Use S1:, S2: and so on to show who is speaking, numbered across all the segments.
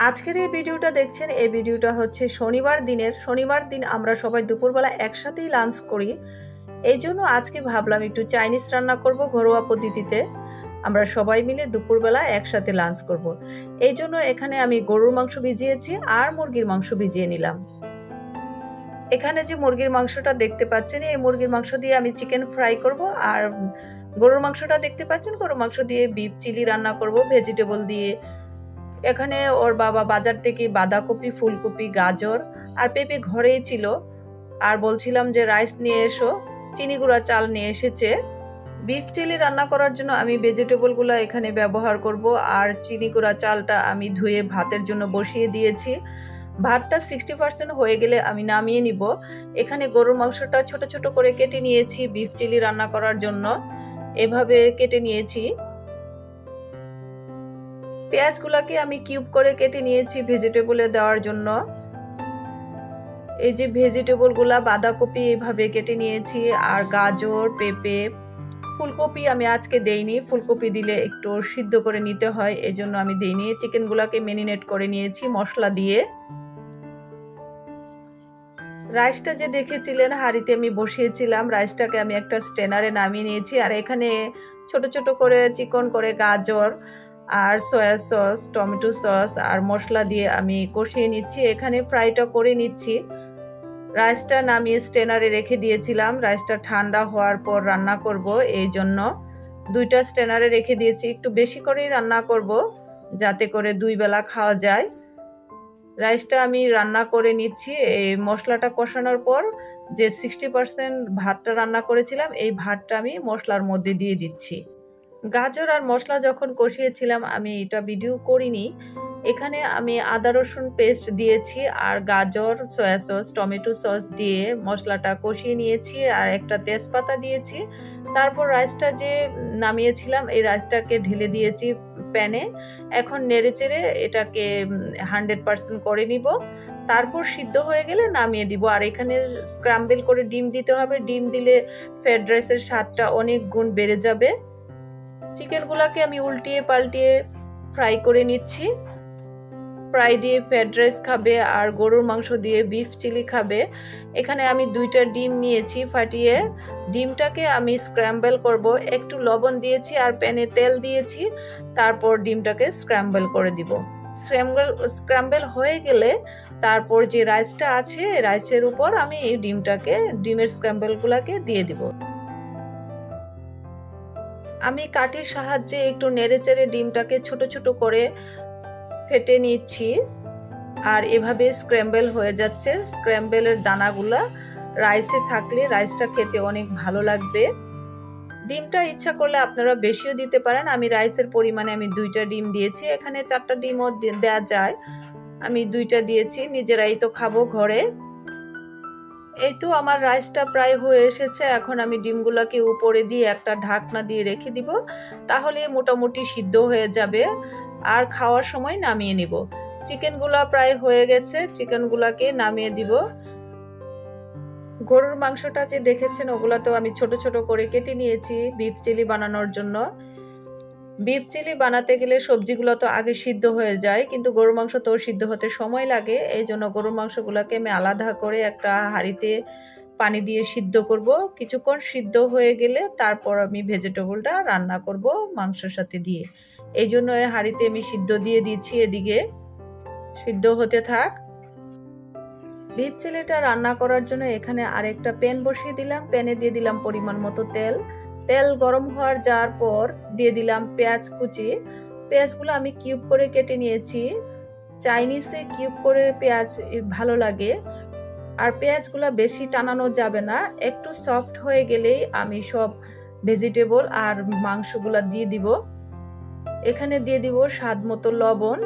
S1: আজকের এই ভিডিওটা দেখছেন, এই ভিডিওটা হচ্ছে শনিবার দিন আমরা সবাই দুপুরবেলা একসাথেই লাঞ্চ করি। এই জন্য আজকে ভাবলাম একটু চাইনিজ রান্না করব ঘরোয়া পদ্ধতিতে। আমরা সবাই মিলে দুপুরবেলা একসাথে লাঞ্চ করব। এই জন্য এখানে আমি গরুর মাংস ভিজিয়েছি আর মুরগির মাংস ভিজিয়ে নিলাম। এখানে যে মুরগির মাংসটা দেখতে পাচ্ছেন, এই মুরগির মাংস দিয়ে আমি চিকেন ফ্রাই করব, আর গরুর মাংসটা দেখতে পাচ্ছেন, গরুর মাংস দিয়ে বিফ চিলি রান্না করব ভেজিটেবল দিয়ে। এখানে ওর বাবা বাজার থেকে বাঁধাকপি, ফুলকপি, গাজর আর পেঁপে ঘরেই ছিল, আর বলছিলাম যে রাইস নিয়ে এসো, চিনি গুঁড়া চাল নিয়ে এসেছে। বিফ চিলি রান্না করার জন্য আমি ভেজিটেবলগুলো এখানে ব্যবহার করব, আর চিনি গুঁড়া চালটা আমি ধুয়ে ভাতের জন্য বসিয়ে দিয়েছি। ভাতটা 60% হয়ে গেলে আমি নামিয়ে নিব। এখানে গরুর মাংসটা ছোট ছোট করে কেটে নিয়েছি বিফ চিলি রান্না করার জন্য, এভাবে কেটে নিয়েছি। পেঁয়াজগুলোকে আমি কিউব করে কেটে নিয়েছি ভেজিটেবলে দেওয়ার জন্য। এই যে ভেজিটেবলগুলা, বাঁধাকপি এইভাবে কেটে নিয়েছি, আর গাজর, পেঁপে, ফুলকপি আমি আজকে দেইনি। ফুলকপি দিলে একটু সিদ্ধ করে নিতে হয়, এই জন্য আমি দেইনি। চিকেনগুলোকে ম্যারিনেট করে নিয়েছি মশলা দিয়ে। রাইসটা যে দেখেছিলেন হাঁড়িতে আমি বসিয়েছিলাম, রাইসটাকে আমি একটা স্ট্রেনারে নামিয়ে নিয়েছি। আর এখানে ছোট ছোট করে চিকন করে গাজর আর সয়া সস, টমেটো সস আর মশলা দিয়ে আমি কষিয়ে নিচ্ছি। এখানে ফ্রাইটা করে নিচ্ছি। রাইসটা নামিয়ে স্ট্রেনারে রেখে দিয়েছিলাম, রাইসটা ঠান্ডা হওয়ার পর রান্না করব, এই জন্য দুইটা স্ট্রেনারে রেখে দিয়েছি। একটু বেশি করেই রান্না করব যাতে করে দুই বেলা খাওয়া যায়। রাইসটা আমি রান্না করে নিচ্ছি। এই মশলাটা কষানোর পর যে 60% ভাতটা রান্না করেছিলাম, এই ভাতটা আমি মশলার মধ্যে দিয়ে দিচ্ছি। গাজর আর মশলা যখন কষিয়েছিলাম, আমি এটা ভিডিও করিনি, এখানে আমি আদা রসুন পেস্ট দিয়েছি আর গাজর, সয়া সস, টমেটো সস দিয়ে মশলাটা কষিয়ে নিয়েছি, আর একটা তেজপাতা দিয়েছি। তারপর রাইসটা যে নামিয়েছিলাম, এই রাইসটাকে ঢেলে দিয়েছি প্যানে। এখন নেড়েচেড়ে এটাকে 100% করে নিব, তারপর সিদ্ধ হয়ে গেলে নামিয়ে দিব। আর এখানে স্ক্রাম্বল করে ডিম দিতে হবে, ডিম দিলে ফ্রাইড রাইসের স্বাদটা অনেক গুণ বেড়ে যাবে। চিকেনগুলোকে আমি উল্টিয়ে পাল্টিয়ে ফ্রাই করে নিচ্ছি। ফ্রাই দিয়ে ফ্রাইড রাইস খাবে, আর গরুর মাংস দিয়ে বিফ চিলি খাবে। এখানে আমি দুইটা ডিম নিয়েছি ফাটিয়ে, ডিমটাকে আমি স্ক্র্যাম্বল করব। একটু লবণ দিয়েছি আর প্যানে তেল দিয়েছি, তারপর ডিমটাকে স্ক্র্যাম্বল করে দিব। স্ক্র্যাম্বল হয়ে গেলে তারপর যে রাইসটা আছে, রাইসের উপর আমি এই ডিমের স্ক্র্যাম্বলগুলোকে দিয়ে দিব। আমি কাঠির সাহায্যে একটু নেড়েচেড়ে ডিমটাকে ছোট ছোট করে ফেটে নিচ্ছি, আর এভাবে স্ক্র্যাম্বল হয়ে যাচ্ছে। স্ক্র্যাম্বলের দানাগুলা রাইসে থাকলে রাইসটা খেতে অনেক ভালো লাগবে। ডিমটা ইচ্ছা করলে আপনারা বেশিও দিতে পারেন। আমি রাইসের পরিমাণে আমি দুইটা ডিম দিয়েছি, এখানে 4টা ডিমও দেওয়া যায়, আমি দুইটা দিয়েছি, নিজেরাই তো খাবো ঘরে। এই তো আমার রাইসটা প্রায় হয়ে এসেছে। এখন আমি ডিমগুলোকে উপরে দিয়ে একটা ঢাকনা দিয়ে রেখে দিব, তাহলে মোটামুটি সিদ্ধ হয়ে যাবে, আর খাওয়ার সময় নামিয়ে নিব। চিকেনগুলো প্রায় হয়ে গেছে, চিকেনগুলোকে নামিয়ে দিব। গরুর মাংসটা যে দেখেছেন, ওগুলো তো আমি ছোট ছোট করে কেটে নিয়েছি বিফ চিলি বানানোর জন্য। বিফ চিলি বানাতে গেলে সবজিগুলো তো আগে সিদ্ধ হয়ে যায়, কিন্তু গরুর মাংস তো সিদ্ধ হতে সময় লাগে। এই জন্য গরুর মাংসগুলোকে আমি আলাদা করে একটা হাঁড়িতে পানি দিয়ে সিদ্ধ করব। কিছুক্ষণ সিদ্ধ হয়ে গেলে তারপর আমি ভেজিটেবলটা রান্না করব মাংসের সাথে দিয়ে। এই জন্য এই হাঁড়িতে আমি সিদ্ধ দিয়ে দিচ্ছি, এদিকে সিদ্ধ হতে থাক। বিফ চিলিটা রান্না করার জন্য এখানে আরেকটা প্যান বসিয়ে দিলাম, প্যানে দিয়ে দিলাম পরিমাণ মতো তেল। তেল গরম হওয়ার যাওয়ার পর দিয়ে দিলাম পেঁয়াজ কুচি। পেঁয়াজগুলো আমি কিউব করে কেটে নিয়েছি। চাইনিজে কিউব করে পেঁয়াজ ভালো লাগে, আর পেঁয়াজগুলো বেশি টানানো যাবে না, একটু সফট হয়ে গেলেই আমি সব ভেজিটেবল আর মাংসগুলো দিয়ে দিব। এখানে দিয়ে দিব স্বাদ মতো লবণ।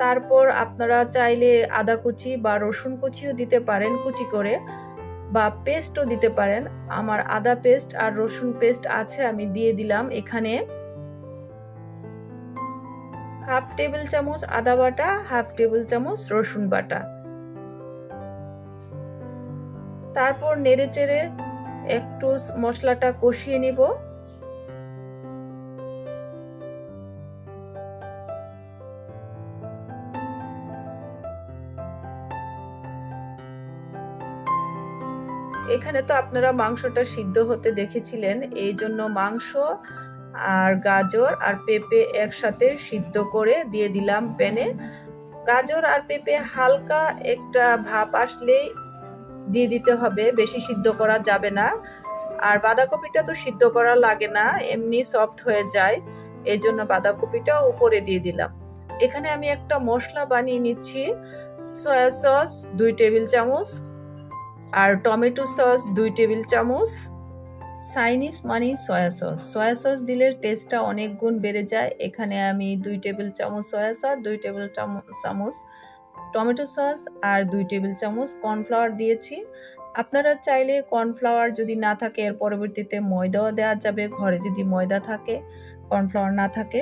S1: তারপর আপনারা চাইলে আদা কুচি বা রসুন কুচিও দিতে পারেন কুচি করে, বা পেস্টও দিতে পারেন। আমার আদা পেস্ট আর রসুন পেস্ট আছে, আমি দিয়ে দিলাম এখানে। হাফ টেবিল চামচ আদা বাটা, হাফ টেবিল চামচ রসুন বাটা। তারপর নেড়েচেড়ে একটু মশলাটা কষিয়ে নিব। এখানে তো আপনারা মাংসটা সিদ্ধ হতে দেখেছিলেন, এই জন্য মাংস আর গাজর আর পেঁপে একসাথে সিদ্ধ করে দিয়ে দিলাম প্যানে। গাজর আর পেঁপে হালকা একটা ভাপ আসলেই দিয়ে দিতে হবে, বেশি সিদ্ধ করা যাবে না। আর বাঁধাকপিটা তো সিদ্ধ করা লাগে না, এমনি সফট হয়ে যায়, এই জন্য বাঁধাকপিটা উপরে দিয়ে দিলাম। এখানে আমি একটা মশলা বানিয়ে নিচ্ছি। সয়া সস 2 টেবিল চামচ আর টমেটো সস 2 টেবিল চামচ। চাইনিজ মানে সয়া সস দিলে টেস্টটা অনেক গুণ বেড়ে যায়। এখানে আমি 2 টেবিল চামচ সয়া সস, 2 টেবিল চামচ টমেটো সস আর 2 টেবিল চামচ কর্নফ্লাওয়ার দিয়েছি। আপনারা চাইলে কর্নফ্লাওয়ার যদি না থাকে এর পরবর্তীতে ময়দাও দেওয়া যাবে, ঘরে যদি ময়দা থাকে, কর্নফ্লাওয়ার না থাকে।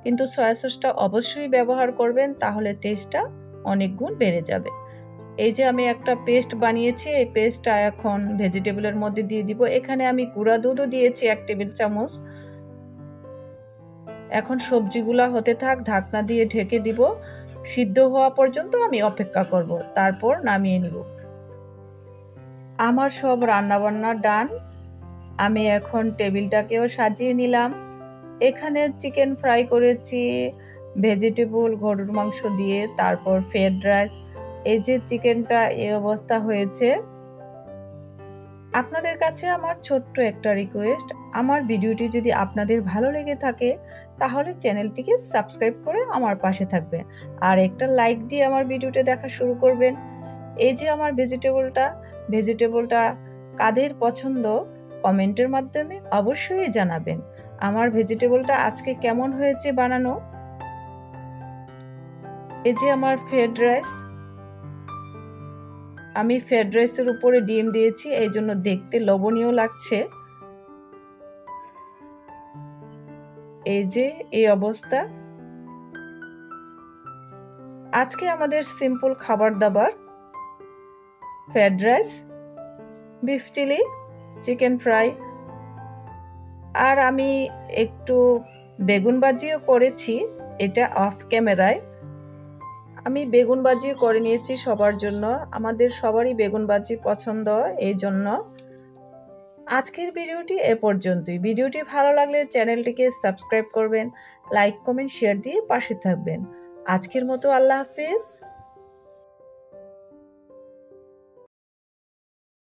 S1: কিন্তু সয়া সসটা অবশ্যই ব্যবহার করবেন, তাহলে টেস্টটা অনেক গুণ বেড়ে যাবে। এই যে আমি একটা পেস্ট বানিয়েছি, এই পেস্টটা এখন ভেজিটেবলের মধ্যে দিয়ে দিব। এখানে আমি গুঁড়া দুধও দিয়েছি 1 টেবিল চামচ। এখন সবজিগুলা হতে থাক, ঢাকনা দিয়ে ঢেকে দিব। সিদ্ধ হওয়া পর্যন্ত আমি অপেক্ষা করব, তারপর নামিয়ে নিব। আমার সব রান্নাবান্না ডান। আমি এখন টেবিলটাকেও সাজিয়ে নিলাম। এখানে চিকেন ফ্রাই করেছি ভেজিটেবল, গরুর মাংস দিয়ে, তারপর ফ্রাইড রাইস। এই যে চিকেনটা এই অবস্থা হয়েছে। আপনাদের কাছে আমার ছোট্ট একটা রিকোয়েস্ট, আমার ভিডিওটি যদি আপনাদের ভালো লেগে থাকে তাহলে চ্যানেলটিকে সাবস্ক্রাইব করে আমার পাশে থাকবেন আর একটা লাইক দিয়ে আমার ভিডিওটা দেখা শুরু করবেন। এই যে আমার ভেজিটেবলটা কাদের পছন্দ কমেন্টের মাধ্যমে অবশ্যই জানাবেন। আমার ভেজিটেবলটা আজকে কেমন হয়েছে বানানো। এই যে আমার ফ্রাইড রাইস, আমি ফ্রাইড রাইসের উপরে ডিম দিয়েছি, এই জন্য দেখতে লোভনীয় লাগছে। এই যে এই অবস্থা। আজকে আমাদের সিম্পল খাবার দাবার fried rice, beef chilli, chicken fry, আর আমি একটু বেগুন ভাজিও করেছি, এটা অফ ক্যামেরায়। আমি বেগুন ভাজিও করে নিয়েছি সবার জন্য, আমাদের সবারই বেগুন ভাজি পছন্দ, এই জন্য। আজকের ভিডিওটি এ পর্যন্তই। ভিডিওটি ভালো লাগলে চ্যানেলটিকে সাবস্ক্রাইব করবেন, লাইক কমেন্ট শেয়ার দিয়ে পাশে থাকবেন। আজকের মতো আল্লাহ হাফেজ।